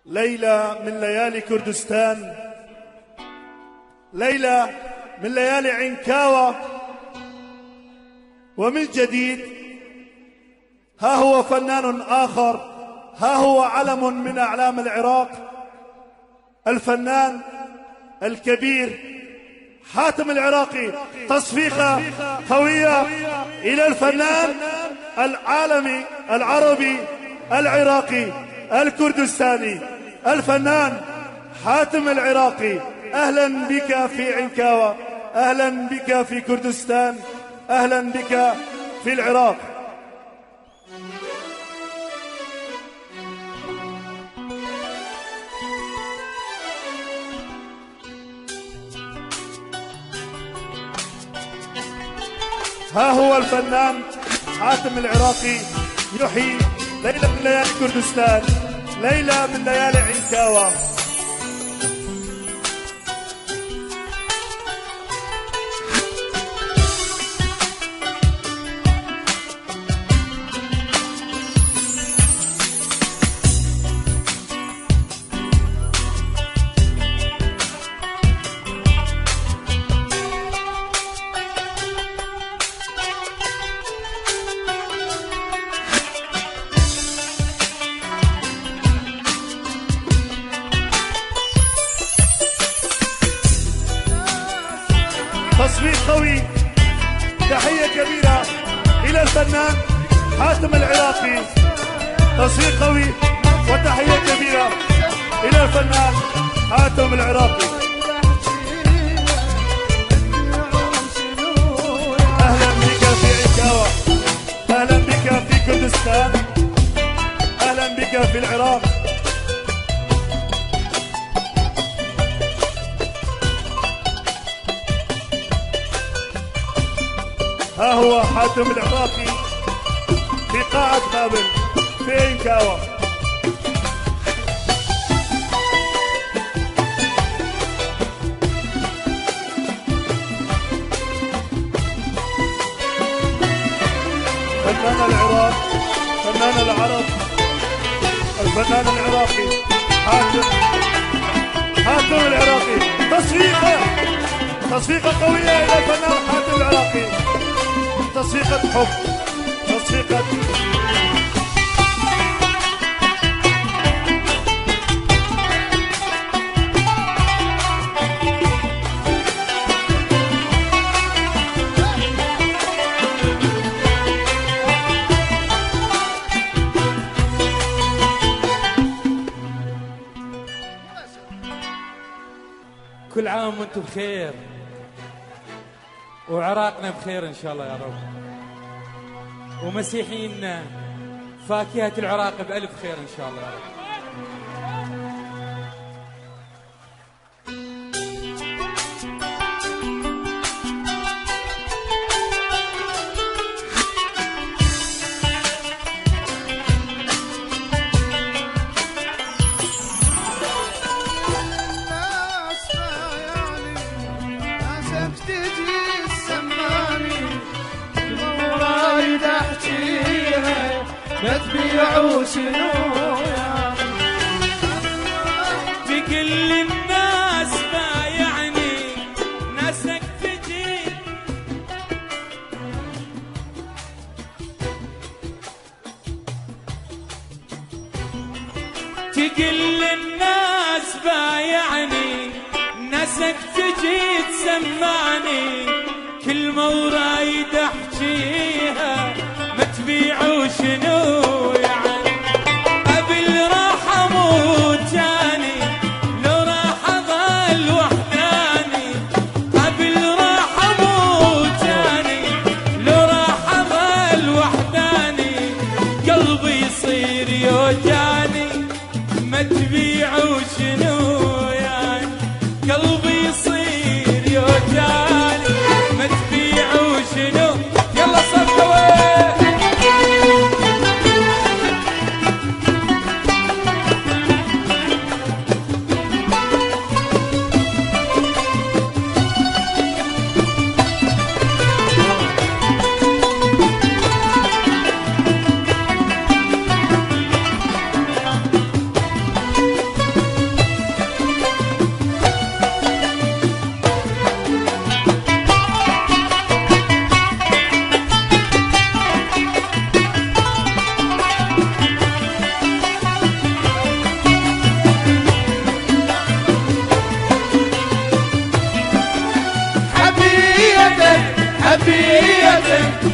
ليلة من ليالي كردستان، ليلة من ليالي عنكاوة. ومن جديد ها هو فنان آخر، ها هو علم من أعلام العراق، الفنان الكبير حاتم العراقي. تصفيقة قوية إلى الفنان العالمي العربي العراقي الكردستاني الفنان حاتم العراقي. أهلا بك في عنكاوة، أهلا بك في كردستان، أهلا بك في العراق. ها هو الفنان حاتم العراقي يحيي ليلة من ليالي كردستان، ليلة من ليالي عنكاوة. تصفيق قوي، تحية كبيرة إلى الفنان حاتم العراقي. تصفيق قوي وتحية كبيرة إلى الفنان حاتم العراقي. أهلا بك في عنكاوة، أهلا بك في كردستان، أهلا بك في العراق. ها هو حاتم العراقي في قاعة بابل في عنكاوة. فنان العراق، فنان العرب، الفنان العراقي حاتم العراقي. تصفيقة قوية إلى الفنان حاتم العراقي. تصفيقة حب، تصفيقة كل عام وانتم بخير وعراقنا بخير ان شاء الله يا رب، ومسيحينا فاكهة العراق بألف خير ان شاء الله يا رب. بتبيعوا شنو بكل الناس بايعني ناسك تجي تقل الناس بايعني ناسك تجي تسمعني كلمة ورايد احجيها ما تبيعوا شنو يعني قبل راح اموت جاني لو راح اظل وحداني قبل راح اموت جاني لو راح اظل وحداني قلبي يصير يوجاني ما تبيعوا شنو يعني قلبي يصير يوجاني ما تبيعوا شنو. يلا صفوا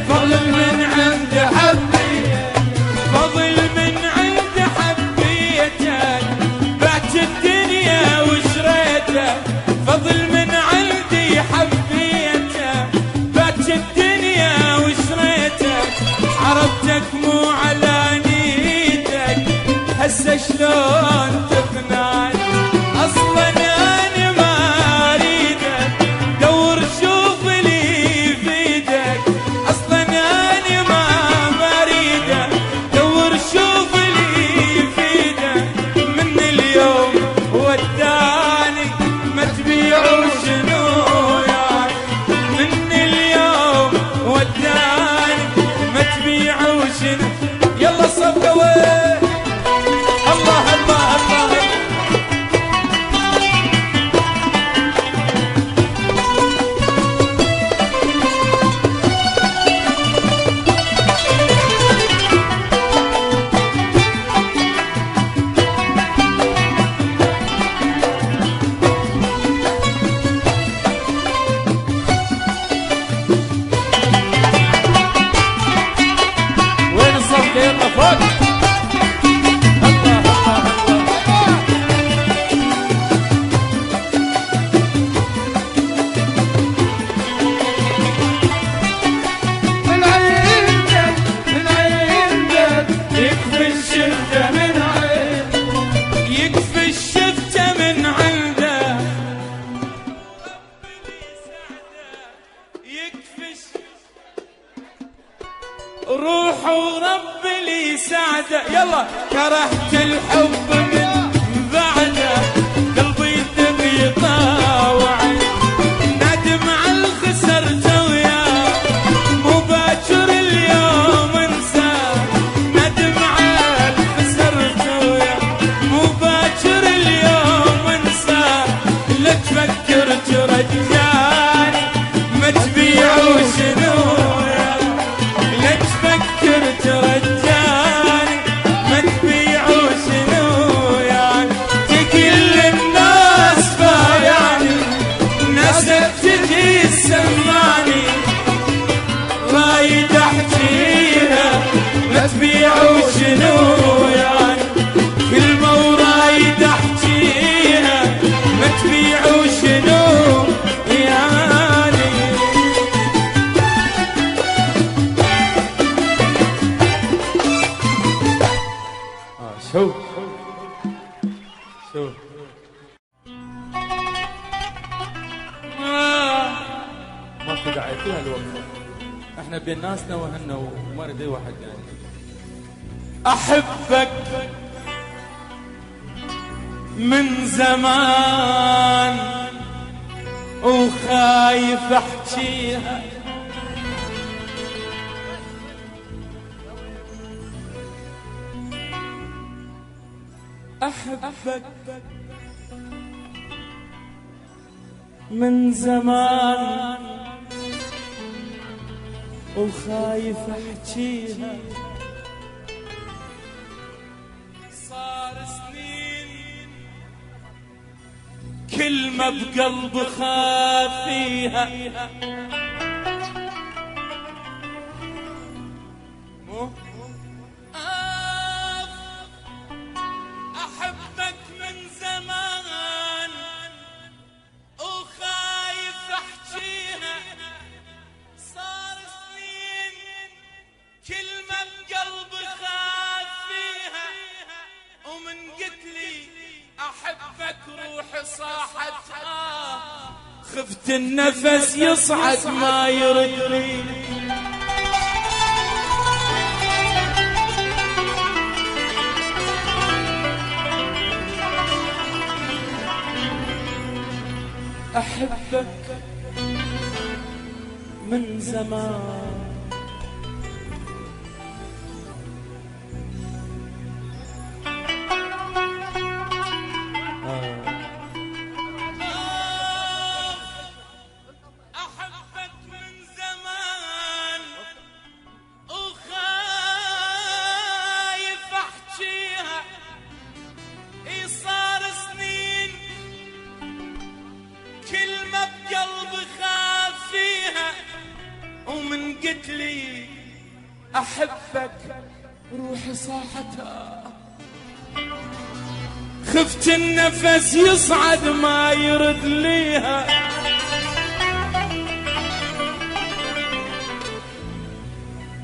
فضل من عند حبيتك فضل من عند حبيتك بعت الدنيا وشريتك فضل من عندي حبيتك بعت الدنيا وشريتك عرفتك مو على نيتك هسه شلون تقنعني اصلا انا ما اريدك دور شوف لي يفيدك اصلا انا ما اريدك دور شوف لي يفيدك من اليوم وداني ما تبيعوا شنو يعني من اليوم وداني ما تبيعوا شنو يلا صفقه وين الله الله الله وين الصفقه يلا فوق روح ورب لي سعده يلا كرهت الحب من بعده قلبي تبي يطاوع ندم على الخسرته وياه مو باكر اليوم انسى ندم على الخسرته وياه مو باكر اليوم انسى لا تفكر ترجعني ما تبيعوا شنو ترجاني ما تبيعوا شنو يعني تكل الناس بايعني ناس تجي تسمعني رايد احكيها ما تبيعوا شنو يعني كلمة ورايد احكيها ما تبيعوا شنو يعني شوف شوف ماكو داعي فيها الوقفة احنا بين ناسنا وهنا وما ندري واحد يعني احبك من زمان وخايف احكيها أحبك من زمان وخايف أحكيها صار سنين كلمة بقلب خافيها أحبك من زمان وخايف أحكيها صار سنين كلمة بقلبي خاف فيها ومن قتلي أحبك روحي صاحت خفت النفس يصعد ما يرد لي أحبك من زمان أحبك من زمان وخايف أحكيها صار سنين كلمة بقلبي خاف فيها ومن أحبك روحي صاحتها، خفت النفس يصعد ما يرد ليها،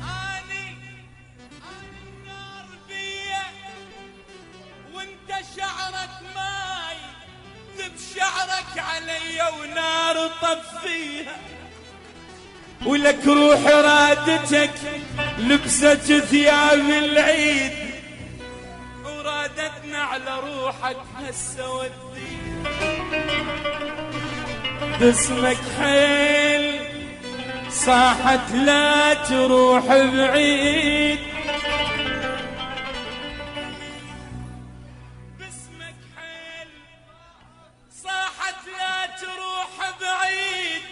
أني النار بيا وانت شعرك ماي، ذب شعرك علي ونار طفيها، ولك روح رادتك لبست ثياب العيد، ورادتنا على روحك هسه وديها، باسمك حيل صاحت لا تروح بعيد، باسمك حيل صاحت لا تروح بعيد،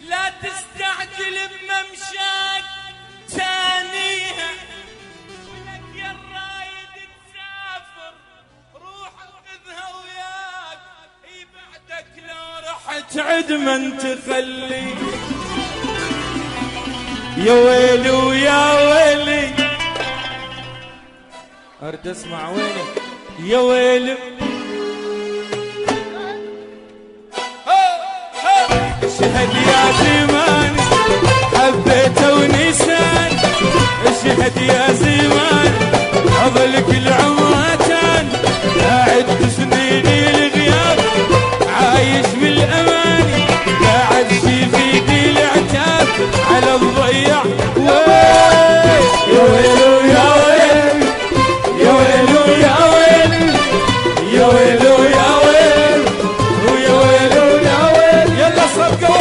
لا تستعجل بممشاك تانيها، ولك يا الرايد تسافر روح خذها وياك، هي بعدك لو رحت عدما تخلي، يا ويلي ويا ويلي ارد اسمع وينك يا ويلي، اشهد يا زمان حبيته ونسان، اشهد يا زمان عضلك العمرتان، قاعد تسنيني الغياب عايش بالاماني، قاعد في فيدي العتاب على الضيع، يا ويل يا ويل يا ويل يا ويل يا ويل يا ويل ويا ويل يا ويل، يلا صفقة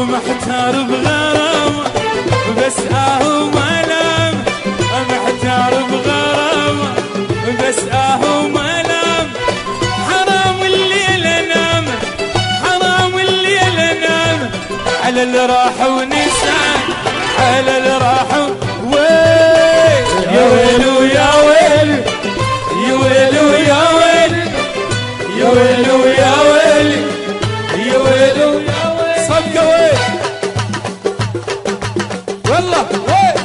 محتار بغرامة بس ملام، محتار بغرامة بس ملام، حرام الليل انام، حرام الليل انام، على اللي راح ونسان، على اللي راح ويل، يا ويل ويا ويل يا ويل ويا ويل يا ويل ويا ويل يا ويل صفقة وين والله وين،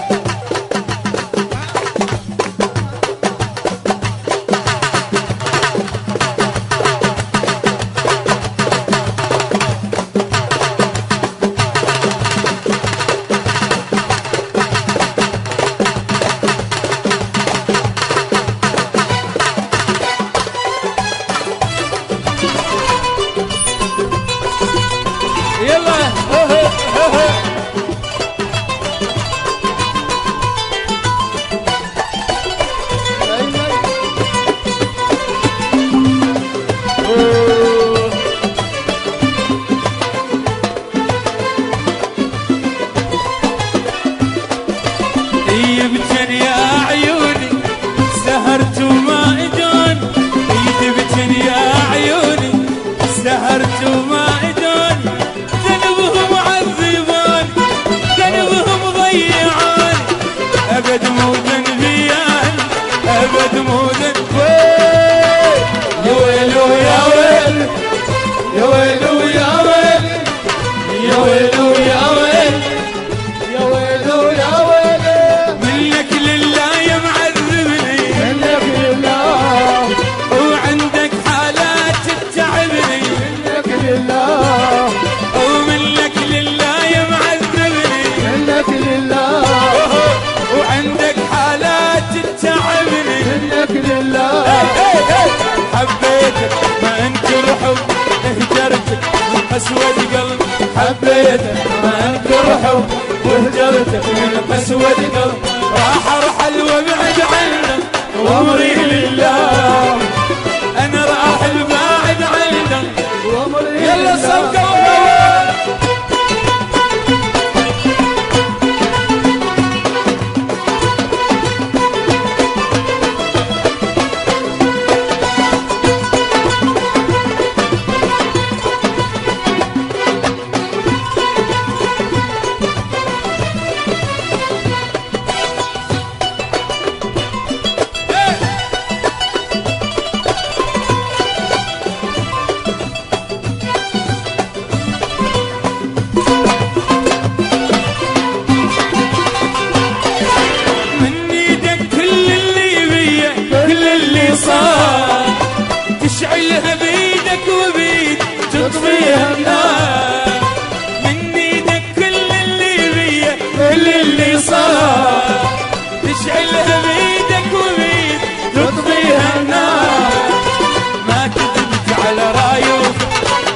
على رايوك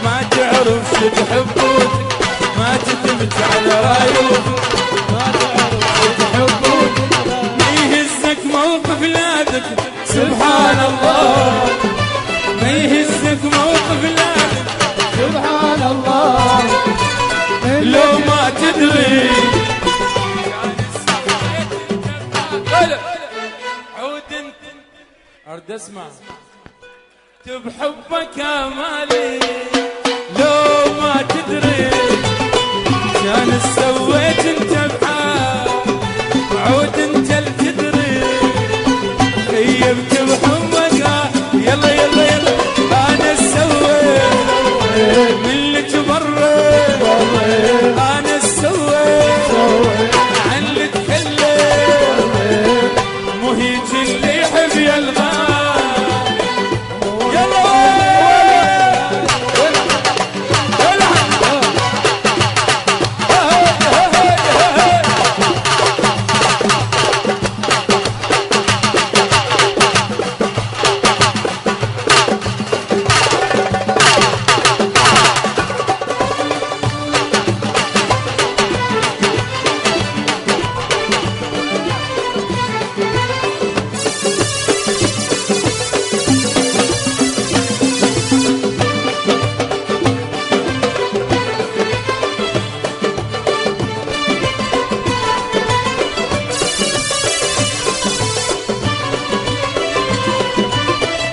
ما تعرف شو تحبوك ما تثبت على رايوك ما تعرف شو تحبوك يهزك موقف لادك سبحان الله ما يهزك موقف لادك سبحان الله لو ما تدري عود انت ارد اسمع بحبك امالي لو ما تدري كان سويت انت بحال عود انت اللي تدري خيبت بحبك يلا يلا يلا انا سويت من اللي تبرر انا سويت عن اللي تكلم مو هيك اللي يحب يلغى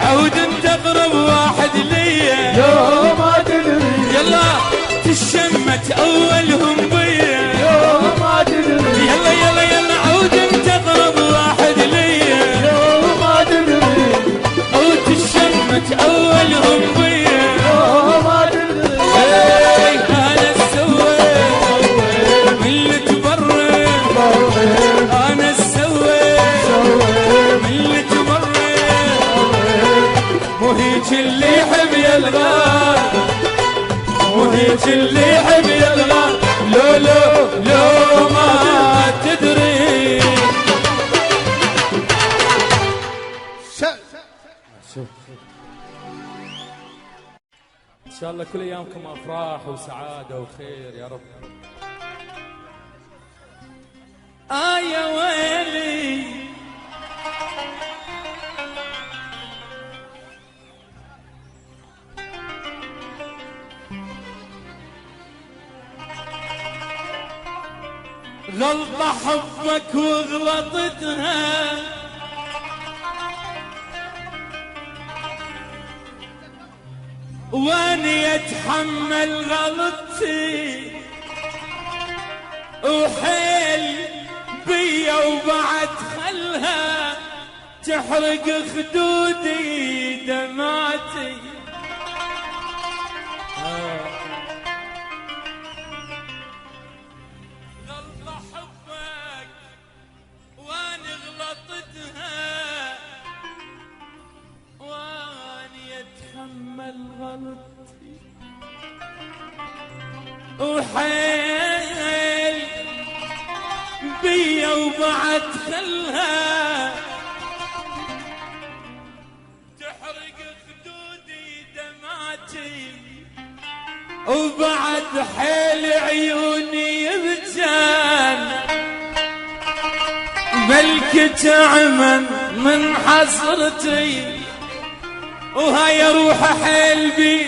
عود انت اقرب واحد ليا لو ما تدري يلا تشمت اولهم بيا لو ما تدري يلا يلا يلا عود انت اقرب واحد ليا لو ما تدري او تشمت اولهم بيا لو ما تدري انا سويت من اللي تبرر انا سويت من اللي تبرر مو هيك اللي يحب يلغى مو هيك اللي يحب يلغى لو لو لو ما تدري ان شاء الله كل ايامكم افراح وسعاده وخير يا رب. يا ويلي غلطة حبك وغلطتها واني اتحمل غلطتي وحيل بيا وبعد خلها تحرق خدودي دمعتي غلطة حبك واني غلطتها واني اتحمل غلطتي وحيل بيا وبعد خلها تحرق خدودي دمعتي وبعد حيل عيوني يبجان بلك تعمن من حسرتي وهاي روح حيل بي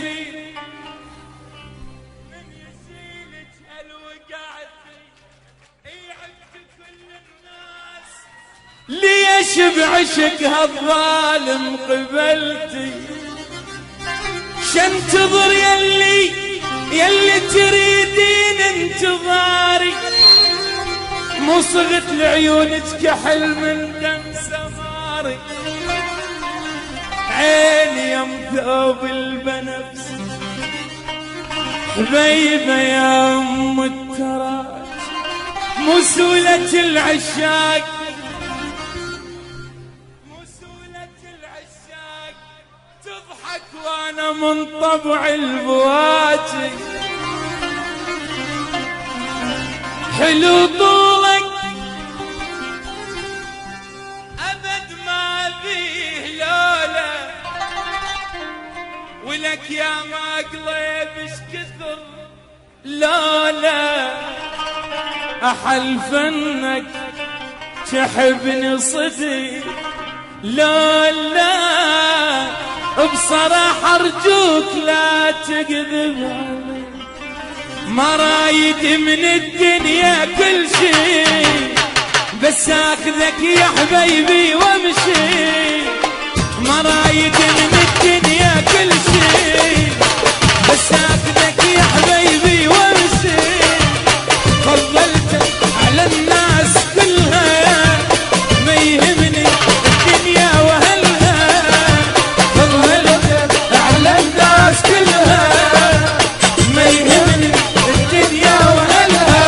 من يسيلك الوقعتي يعبت كل الناس ليش بعشق هالظالم قبلتي شنتظر يلي تريدين انتظاري مصغت لعيونك كحل من دم سماري عيني يم ثوب البنفس حبيبة يا ام التراج مسولة العشاق تضحك وانا من طبع البواجي حلو طولك ابد ما بيه لولا ولك يا ما قلب ايش كثر لا لا احلف انك تحبني صدق لا لا بصراحة ارجوك لا تكذب علي ما رايد من الدنيا كل شيء بس اخذك يا حبيبي وامشي ما رايد من الدنيا كل شيء بس اخذك يا حبيبي وامشي فضلتك على الناس كلها ما يهمني الدنيا واهلها فضلتك على الناس كلها ما يهمني الدنيا واهلها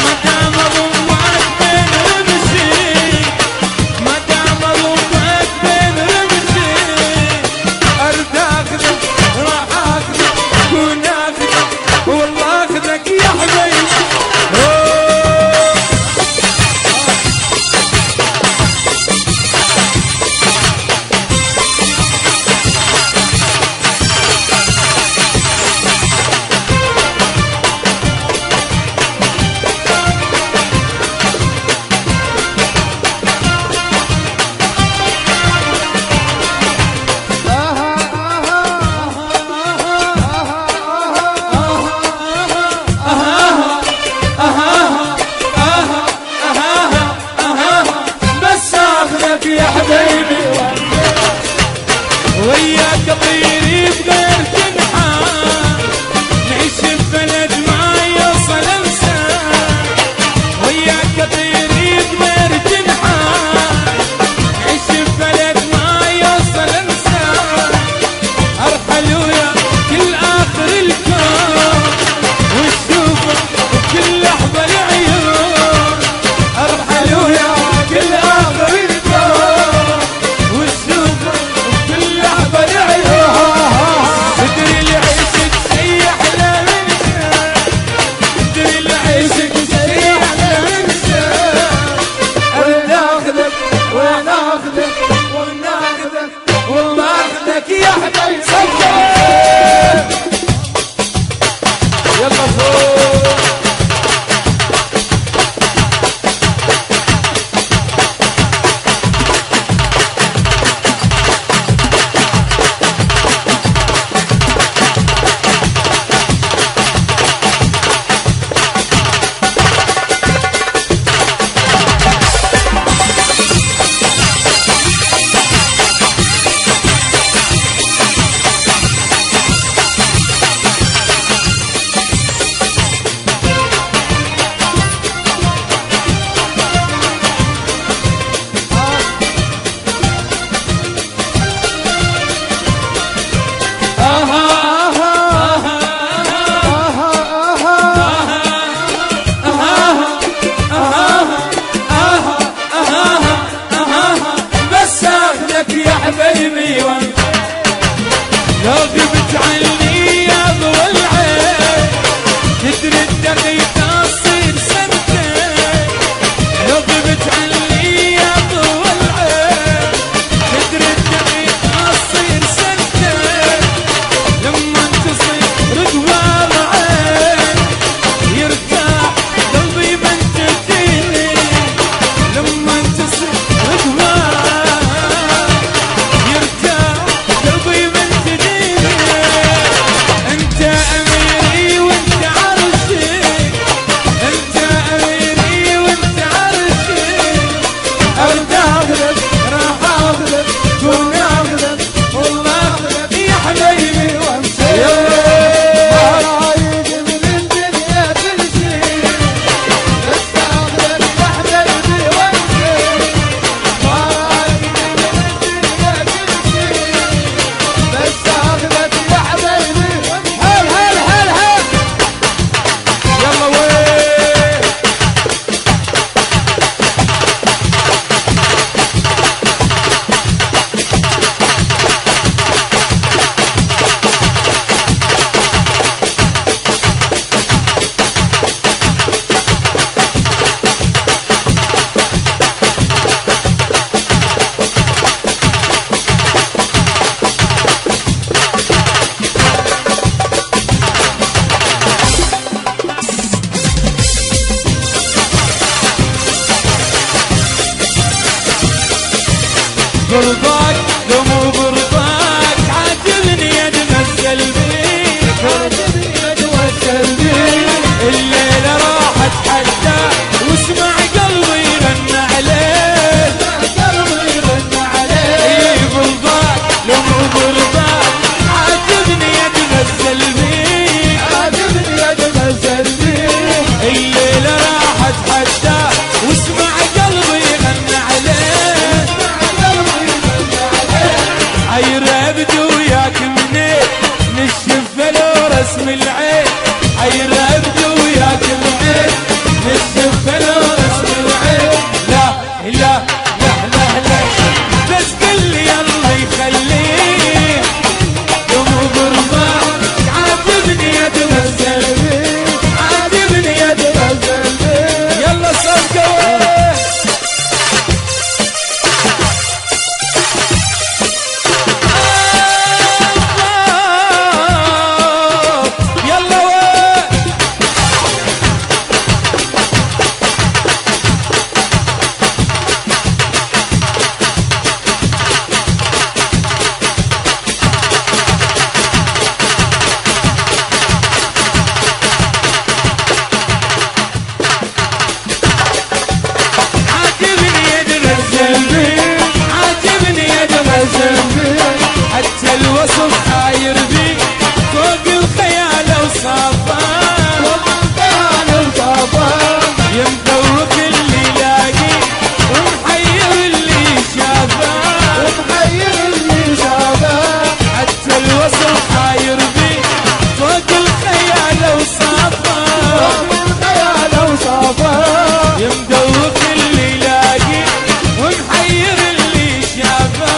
ما دام ضمك بين رمشي ما دام ضمك بين رمشي ارد اخذك راح اخذك كون اخذك والله اخذك يا حبيبي يا حبيبي وياك طيري بغير جنحان نعيش ببلد ما يوصل انسان وياك طيري بغير جنحان نعيش ببلد ما يوصل انسان ارحل ويا كل اخر الكون واشوفك بكل لحظه العيون ارحل ويا كل اخر الكون يا حبيبي يلا فوق لو غبت عني يا ضوء العين تدري الدقيقة تصير سنتين لو غبت عني يا ضوء العين تدري الدقيقة تصير سنتين لما تصير دوار عين يرتاح قلبي من تديني لما تصير دوار يرتاح قلبي من تديني الوصف حاير بي فوق الخيال وصافه يمذوق اللي يلاقي ومحير اللي شافه حتى الوصف حاير بي فوق الخيال وصافه يمذوق اللي يلاقي ومحير اللي شافه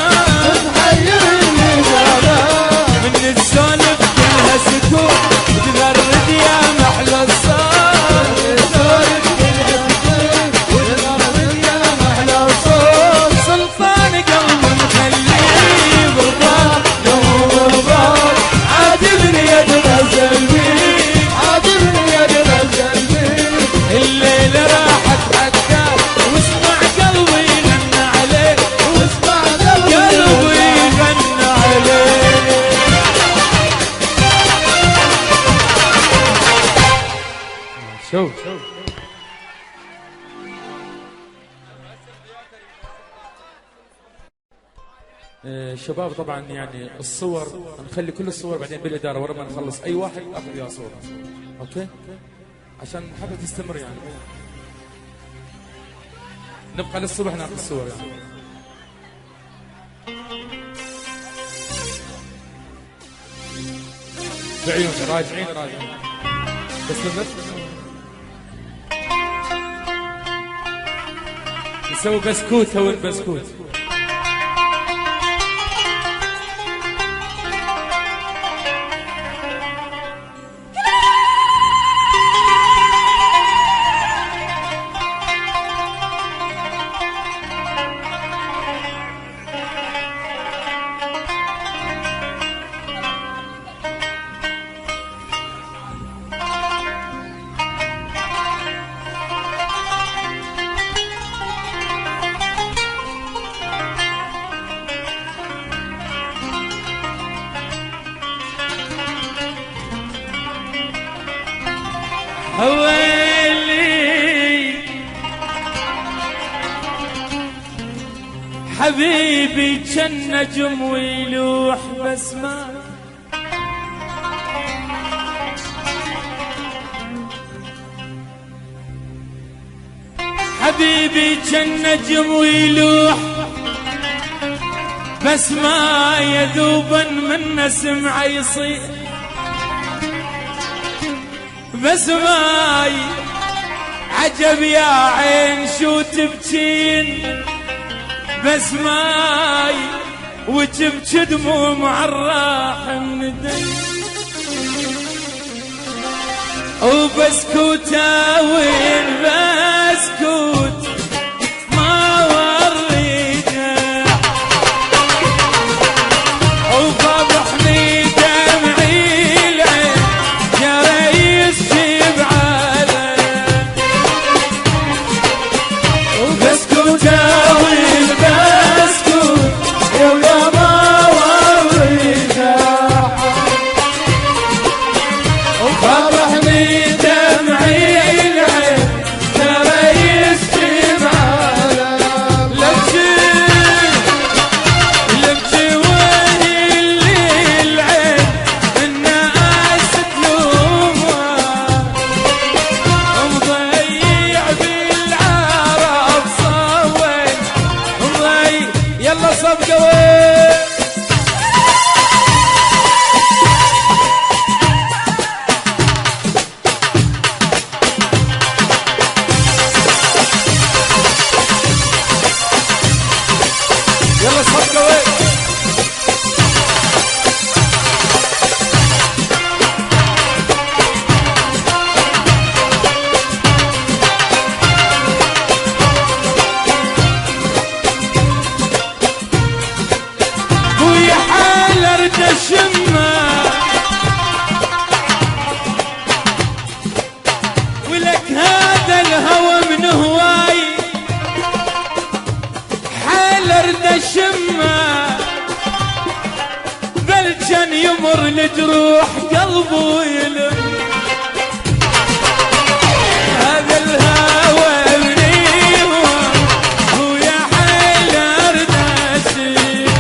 من السولف كلها سكوت وتغرد يا محلى الصوت سلطان قلب مخليه برضاه عاتبني يتغزل بيه الليلة راحت حكاك واسمع قلبي يغنى عليه قلبي يغنى عليه شوف شباب طبعا يعني الصور نخلي كل الصور بعدين بالإدارة ورا ما نخلص أي واحد أخذ وياه صورة أوكي عشان حاجة تستمر يعني نبقى للصبح ناخذ الصور يعني بعيون راجعين بس نسوي بسكوت هو البسكوت هويلي حبيبي كان نجم ويلوح بس ما حبيبي كان نجم ويلوح بس ما يذوبا من نسمع يصير بس ماي عجب يا عين شو تبكين بس ماي وتبكي دموع الراح الندم وبسكوتة وين بسكوت ما وريته وفضحني دمعي العين يا ريس جيب عليه وبسكوتة وين بسكوت يا ما وريته وفضحني دمعي العين يا ريس جيب عليه لبكي وين اللي العين الناس تلومه مضيع بالعرب صوين مضيع يلا صفقة وين يلا صفقة وين ويا حال ارد الشمه ولك هذا الهوى من هواي حال ارد الشمه بل كان يمر لجروح قلبه يلم هذا الهوى من هواي ويا حال ارد الشمه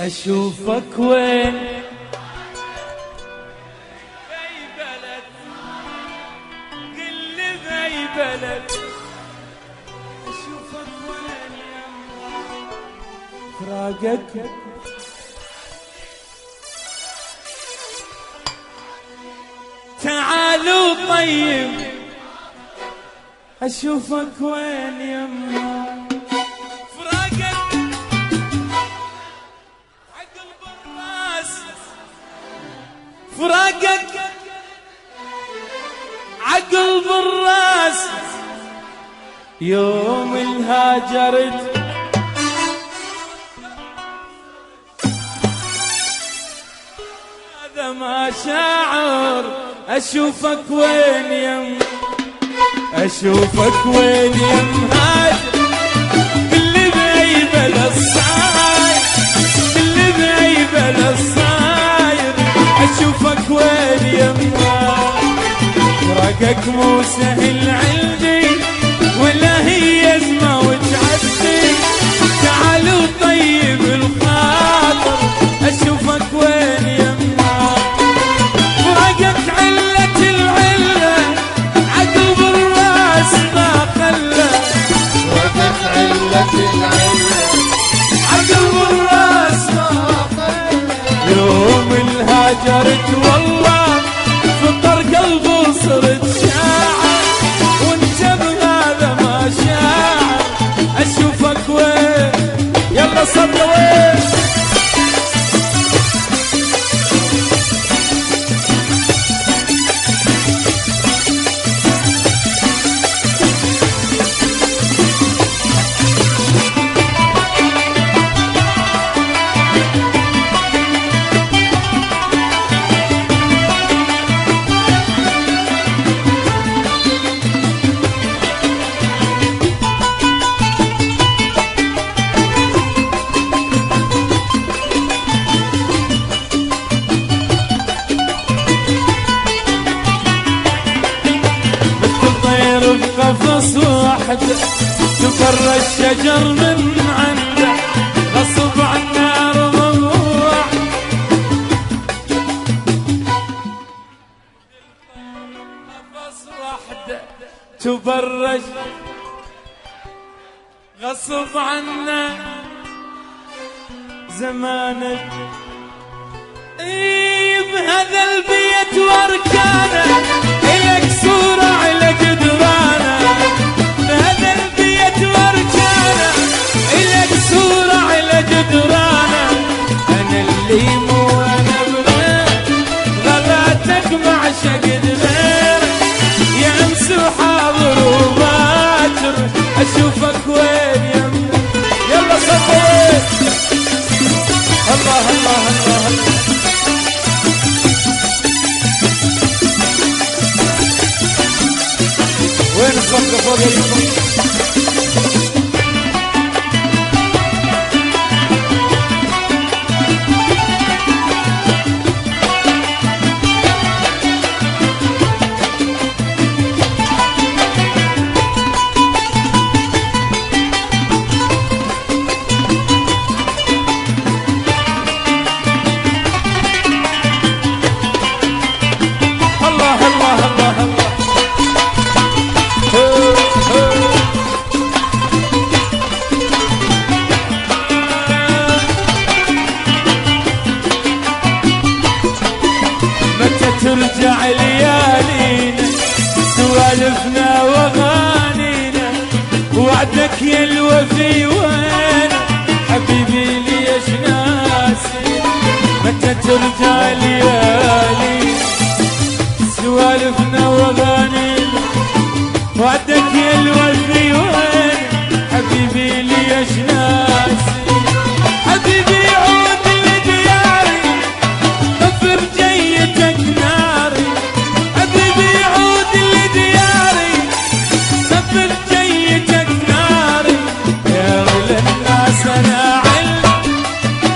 اشوفك وين باي بلد قل لي باي بلد اشوفك وين يما فراقك تعالوا طيب اشوفك وين يما فراقك عقلب الراس فراقك عقلب الراس يوم الهاجرت هذا ما شاعر اشوفك وين يم اشوفك وين يم هاجر باللي بعيبه للصاير باللي بعيبه للصاير اشوفك وين يم فراقك مو سهل عندي ولا هي ازمه وتعدي تعالوا طيب الخاطر اشوفك وين يم فراقك علة العلة عقب الراس ما خلى فراقك علة العلة عقب الراس ما خلى يوم الهاجرت والله فطر قلبي صرت شاعر وانت بهذا ما شاعر اشوفك وين يلا صدق وين قفص واحد تفر الشجر من عنده غصب عن النار مموع قفص واحد تفرج غصب عنا زمانك بهذا البيت واركانه إلك صورة على جدرانه بهذا البيت واركانه إلك صورة على جدرانه أنا اللي مو أنا بغير غلاتك مع شقد غير يا أمس وحاضر وباكر أشوفك وين يم يلا صفوي الله الله الله الله وين الصفقة فوق الصفقة الله الله الله الله ترجع ليالينا سوالفنا واغانينا وعدك يا الوفي وين حبيبي ليش ناسي متى ترجع ليالينا سوالفنا واغانينا وعدك يا الوفي وين حبيبي ليش ناسي حبيبي عود لدياري غفر جيتك ناري حبيبي عود لدياري غفر جيتك ناري يا غلا الناس انا علم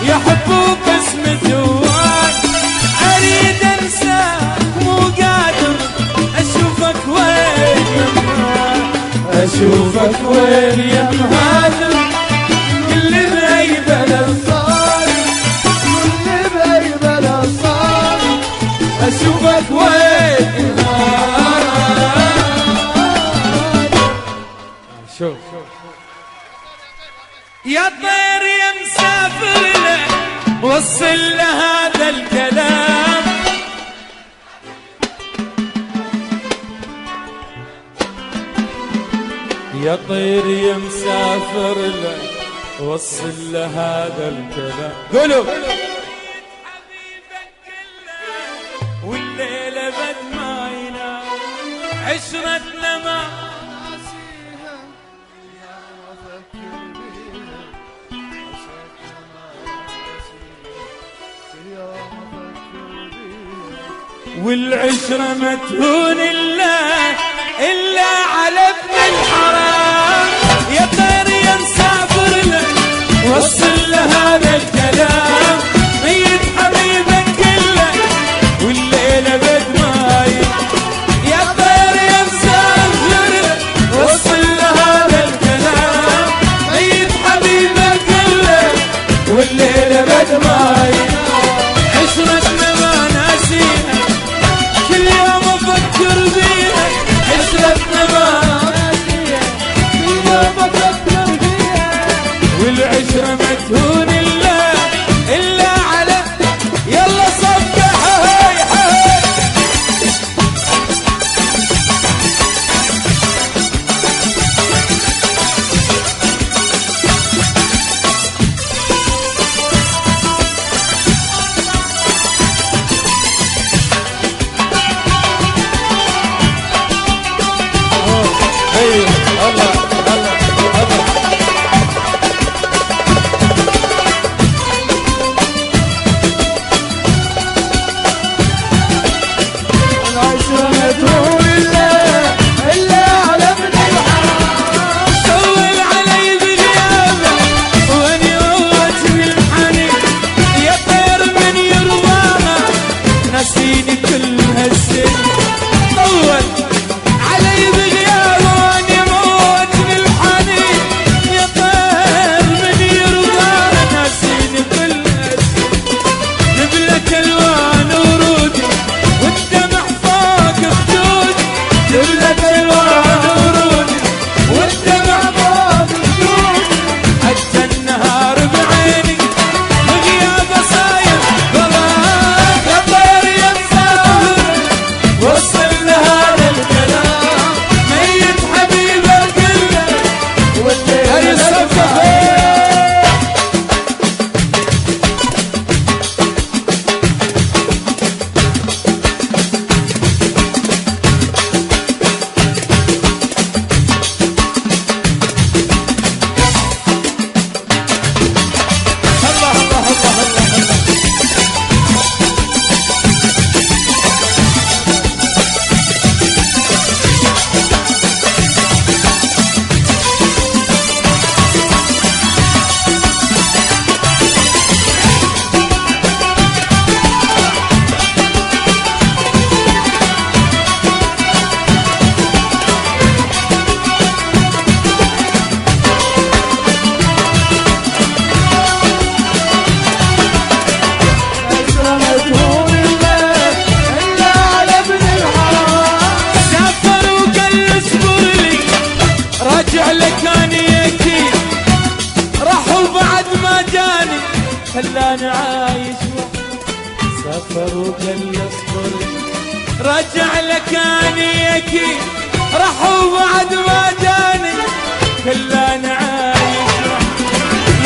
يحبوا باسم ثوان اريد انساك مو قادر اشوفك وين يما اشوفك وين يا مهاجر كل غيبه للصار اشوفك وين شوف يا طير يا مسافر له وصل له هذا الكلام يا طير يا مسافر له وصل له هذا الكلام قولوا حبيبك كله والليلة بد ما ينام عشرتنا ما والعشرة ما تهون إلا على ابن الحرام يا طير يا مسافر له وصل له هذا الكلام ميت حبيبك كله والليلة بد ما يا طير يا مسافر له وصل له هذا الكلام ميت حبيبك كله والليلة بد ما عشرتنا ما ناسيها كل يوم افكر بيها عشرتنا ما ناسيها كل يوم افكر بيها والعشرة ما تهون إلا على يلا صبح هاي هاي خلاني عايش سافر وقال اصبر رجع لكاني اكيد راح وبعد ما جاني خلاني عايش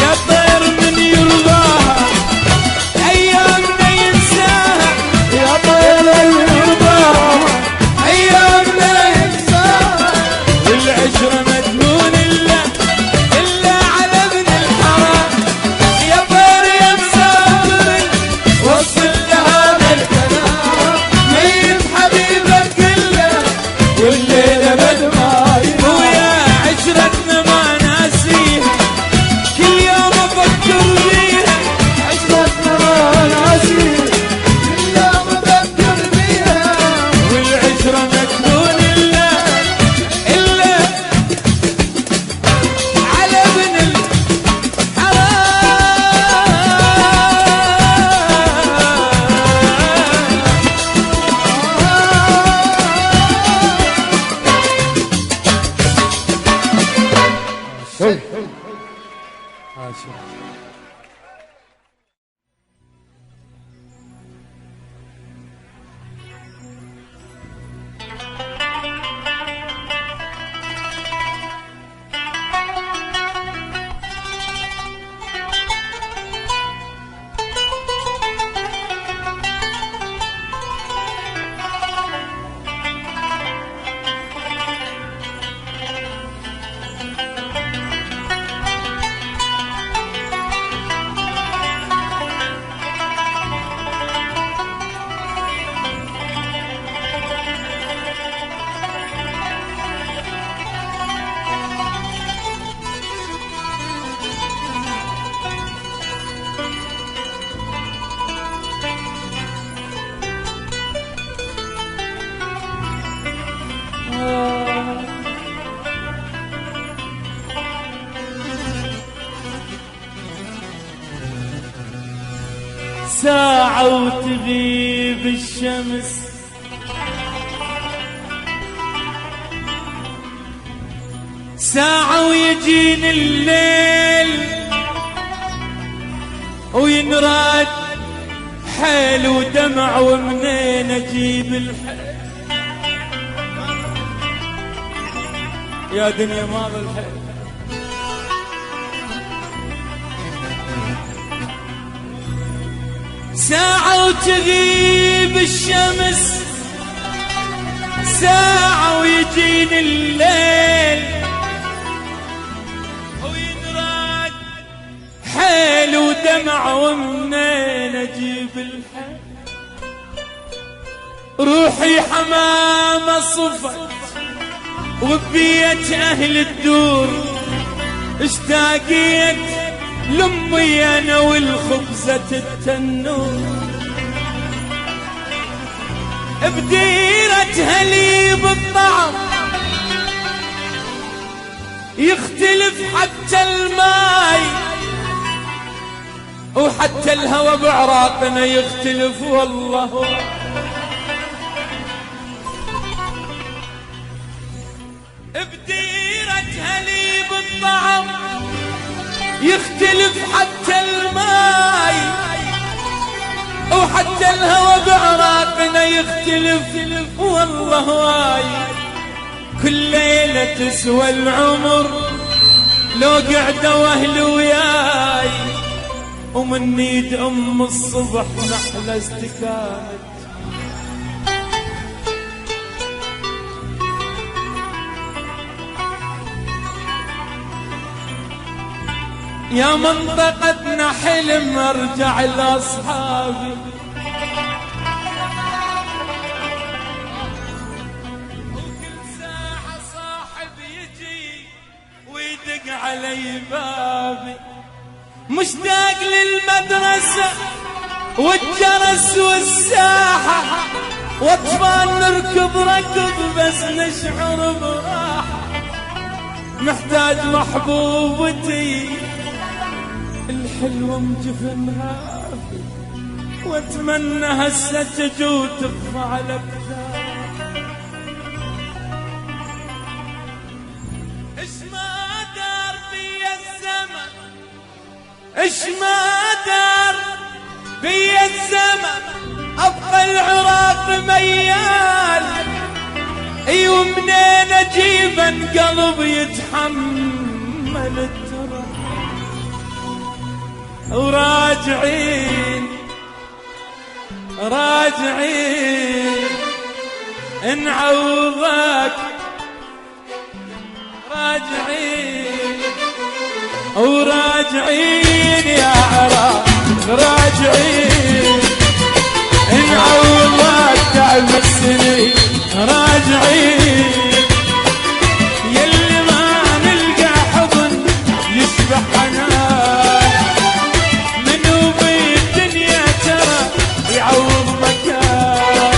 يا طير من يرضاها ايامنا ينساها يا طير من يرضاها ايامنا ينساها والعشره مدمون الا على ابن الحرام يا طير يا مسافر وصل لهذا الكلام ميت حبيبك كله والليله بدماي ويا عشرتنا ما ساعة وتغيب الشمس، ساعة ويجيني الليل وينراد حيل ودمع، ومنين اجيب الحيل يا دنيا ما بالحيل. ساعة وتغيب الشمس، ساعة ويجيني الليل وينراد حيل ودمع، ومنين اجيب الحيل. روحي حمامة صفت وبيت اهل الدور، اشتاقيت لامي انا والخبزة التنور، بديرتها لي بالطعم يختلف حتى الماي، وحتى الهوى بعراقنا يختلف والله. بديرتها لي بالطعم يختلف حتى الماي، وحتى الهوى بعراقنا يختلف والله واي. كل ليلة تسوى العمر لو قعدة واهل وياي، ومن نيد ام الصبح نحلى استكانت. يا منطقتنا حلم ارجع لاصحابي، وكل ساعة صاحب يجي ويدق علي بابي، مشتاق للمدرسة والجرس والساحة، واطفال نركض ركض بس نشعر براحة. محتاج محبوبتي الحلوة مجفنها، واتمنى هسه تجي وتقفى على كتافي. اش ما دار بيا الزمن، اش ما دار بيا الزمن، ابقى العراق ميال. اي ومنين اجيبن قلب يتحمل التراب، وراجعين راجعين نعوضك، راجعين وراجعين يا عراق، راجعين نعوضك تعب السنين، راجعين يلي ما نلقى حضن يشبه حنان، منو بالدنيا ترى يعوض مكان،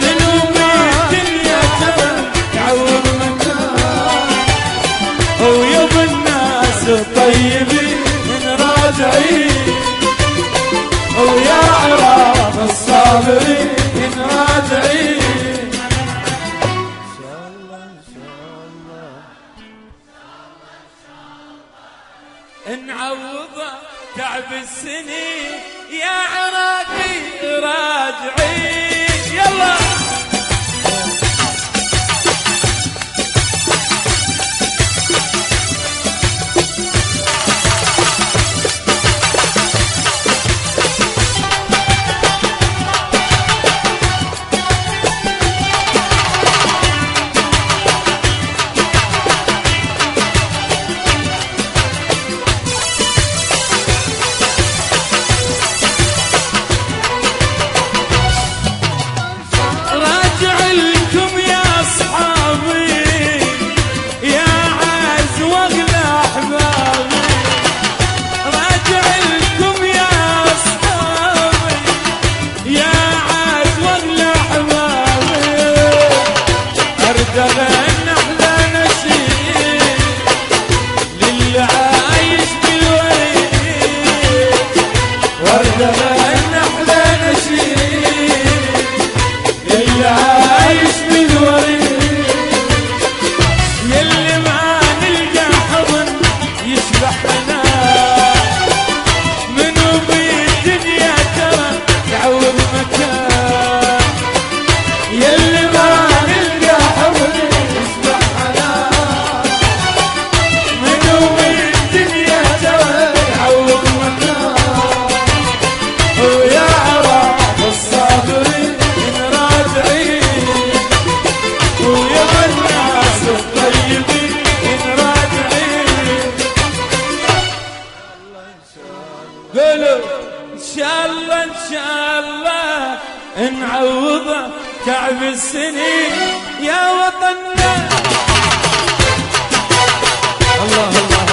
منو بالدنيا ترى يعوض مكان. ويا الناس الطيبين راجعين، ويا عراق الصابرين راجعين. نعوضه تعب السنين يا عراقي راجعين. يلا نعوضه تعب السنين يا وطننا. الله الله الله.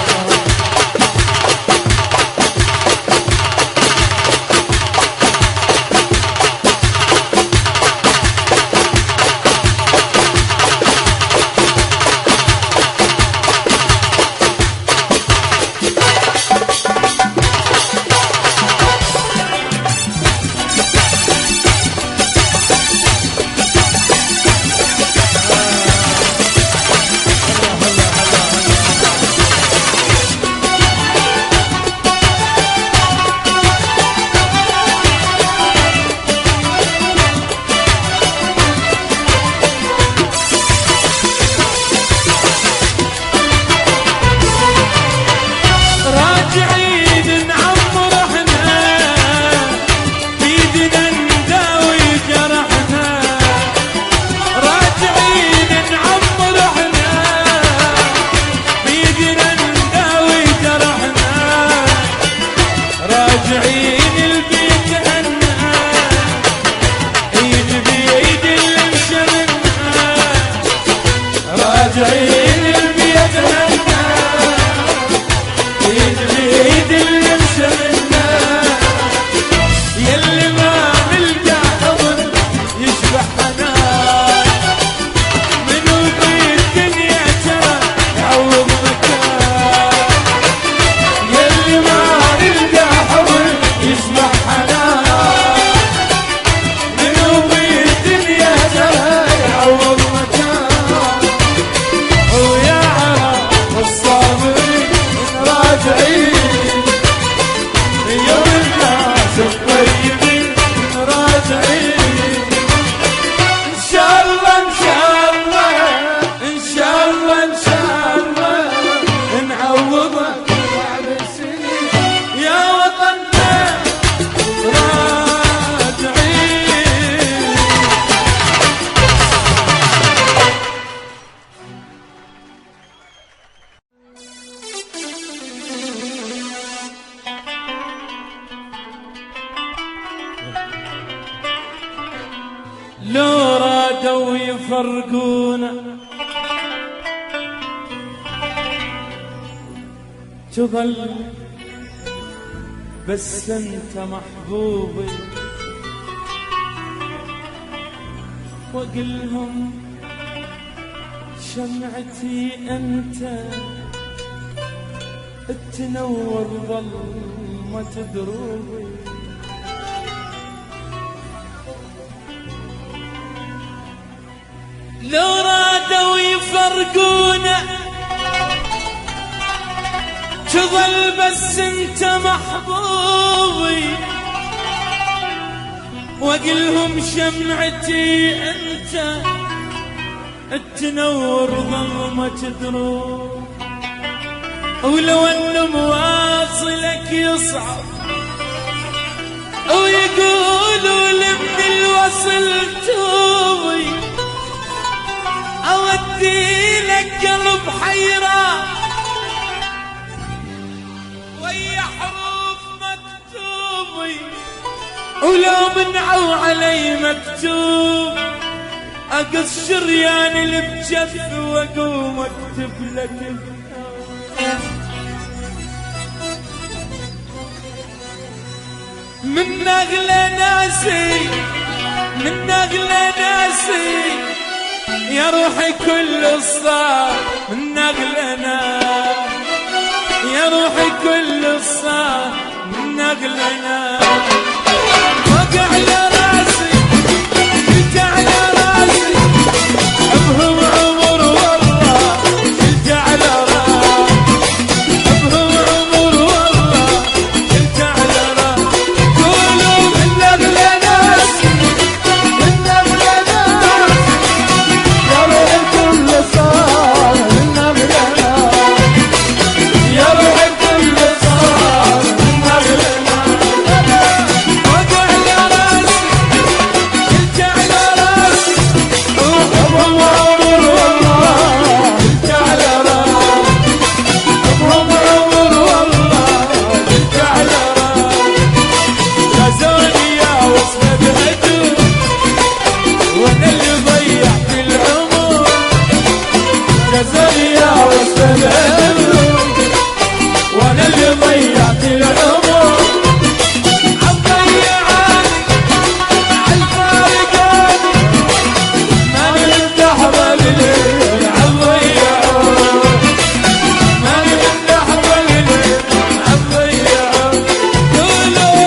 لو رادوا يفرقونا تظل بس انت محبوبي، واقلهم شمعتي انت تنور ظلمة دروبي. لو رادوا يفرقونا تظل بس انت محبوبي، واقلهم شمعتي انت تنور ظلمة دروب، ولو ان مواصلك يصعب ويقولوا لمن الوصل توبي، اودي لك قلب حيران ويا حروف مكتوبي، ولو منعوا علي مكتوب اقص شريان اللي بجف واقوم اكتب لك من اغلى ناسي، من اغلى ناسي يا روحي كل الصار، من اغلى ناس يا روحي كل الصار، من اغلى ناس وقع على راسي شلت على راسي، ابهم عمر والله شلت على راسي، ابهم عمر والله شلت على راسي، قولوا من اغلى ناس، من أغلى ناس يا روحي كل صار، من أغلى ناس يا روحي كل صار، من أغلى ناس وقع على راسي شلت على راسي، ابهم عمر والله شلت على راسي، ابهم عمر والله شلت على راسي، غزوني يا وصفة بهجوم وانا اللي ضيعت العمر، غزوني يا وصفة بهجوم وانا اللي ضيعت العمر، عالضيعاني عالفارقاني ما نفتح بالليل عالضيعون، ما نفتح بالليل عالضيعون، قولوا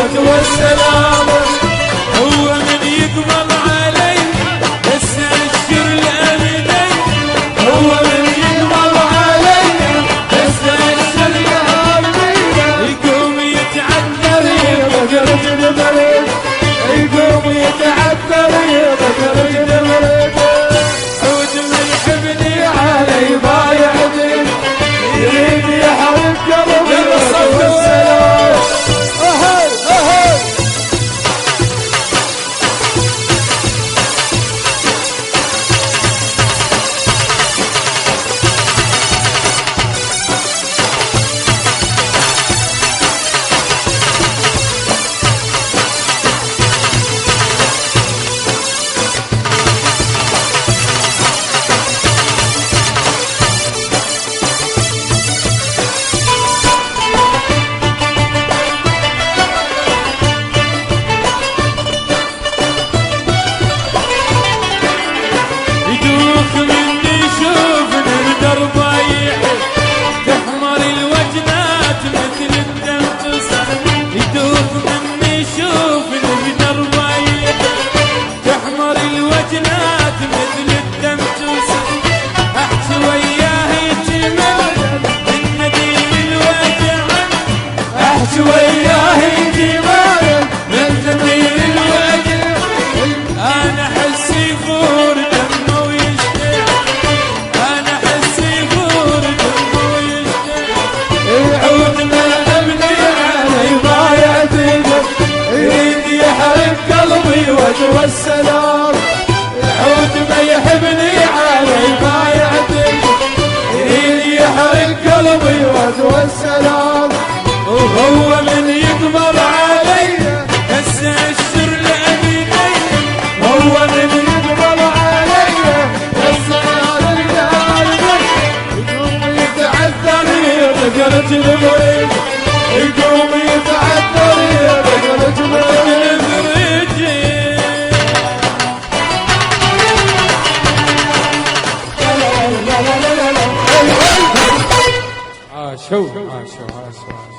وجه والسلام هو من يقبل علي يستأشر الأبدين هو من يقبل علي يستأشر الأبدين يقوم يتعذر يبقى رجل مريض يقوم يتعذر يبقى رجل مريض عود من حبني علي بايع دين يريد يحرق قلبي وجه والسلام أهل أهل يدوخ مني شوفنا الدربايح تحمر الوجنات مثل الدم تصح يدوخ مني شوفنا الدربايح تحمر الوجنات مثل الدم تصح احكي وياه يجمل من نديم الوجع احكي وياه جمال من نديم الوجه انا احس يفور دمه ويشتاق انا احس يفور دمه ويشتاق يعود ما ابني علي بايع دينه يريد يحرق قلبي وجه والسلام يعود ما يحبني علي بايع دينه يريد يحرق قلبي وجه والسلام وهو من يقبل علي يستأشر الأبدين هو من يقبل علي يسأل القلب يقوم يتعذر يبقى رجل مريض يقوم يتعذر يبقى رجل مريض عاشوا عاشوا عاشوا